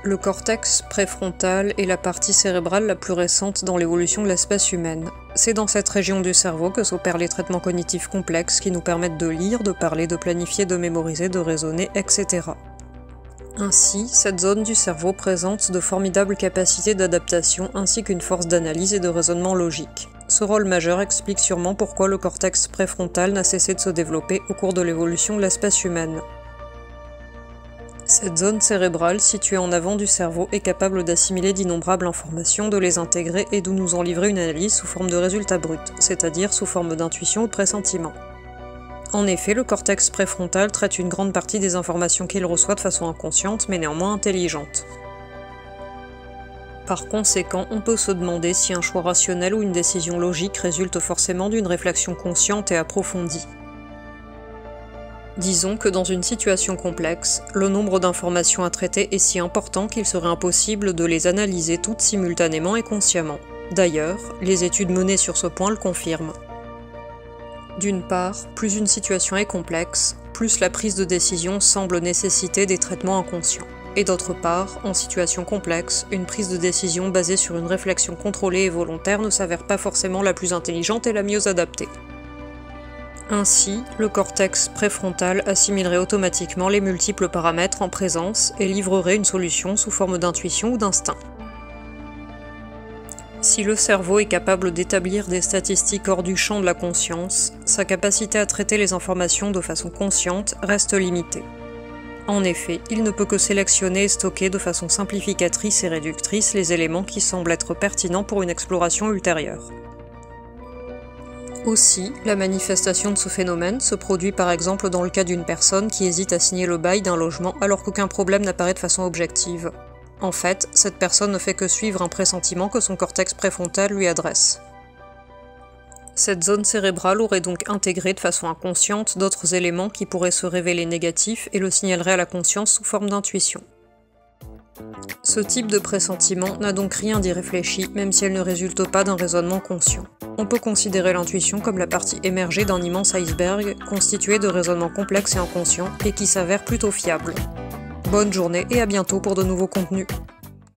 Le cortex préfrontal est la partie cérébrale la plus récente dans l'évolution de l'espèce humaine. C'est dans cette région du cerveau que s'opèrent les traitements cognitifs complexes qui nous permettent de lire, de parler, de planifier, de mémoriser, de raisonner, etc. Ainsi, cette zone du cerveau présente de formidables capacités d'adaptation ainsi qu'une force d'analyse et de raisonnement logique. Ce rôle majeur explique sûrement pourquoi le cortex préfrontal n'a cessé de se développer au cours de l'évolution de l'espèce humaine. Cette zone cérébrale, située en avant du cerveau, est capable d'assimiler d'innombrables informations, de les intégrer et de nous en livrer une analyse sous forme de résultats bruts, c'est-à-dire sous forme d'intuition ou de pressentiment. En effet, le cortex préfrontal traite une grande partie des informations qu'il reçoit de façon inconsciente, mais néanmoins intelligente. Par conséquent, on peut se demander si un choix rationnel ou une décision logique résulte forcément d'une réflexion consciente et approfondie. Disons que dans une situation complexe, le nombre d'informations à traiter est si important qu'il serait impossible de les analyser toutes simultanément et consciemment. D'ailleurs, les études menées sur ce point le confirment. D'une part, plus une situation est complexe, plus la prise de décision semble nécessiter des traitements inconscients. Et d'autre part, en situation complexe, une prise de décision basée sur une réflexion contrôlée et volontaire ne s'avère pas forcément la plus intelligente et la mieux adaptée. Ainsi, le cortex préfrontal assimilerait automatiquement les multiples paramètres en présence et livrerait une solution sous forme d'intuition ou d'instinct. Si le cerveau est capable d'établir des statistiques hors du champ de la conscience, sa capacité à traiter les informations de façon consciente reste limitée. En effet, il ne peut que sélectionner et stocker de façon simplificatrice et réductrice les éléments qui semblent être pertinents pour une exploration ultérieure. Aussi, la manifestation de ce phénomène se produit par exemple dans le cas d'une personne qui hésite à signer le bail d'un logement alors qu'aucun problème n'apparaît de façon objective. En fait, cette personne ne fait que suivre un pressentiment que son cortex préfrontal lui adresse. Cette zone cérébrale aurait donc intégré de façon inconsciente d'autres éléments qui pourraient se révéler négatifs et le signaleraient à la conscience sous forme d'intuition. Ce type de pressentiment n'a donc rien d'irréfléchi, même si elle ne résulte pas d'un raisonnement conscient. On peut considérer l'intuition comme la partie émergée d'un immense iceberg, constitué de raisonnements complexes et inconscients, et qui s'avère plutôt fiable. Bonne journée et à bientôt pour de nouveaux contenus.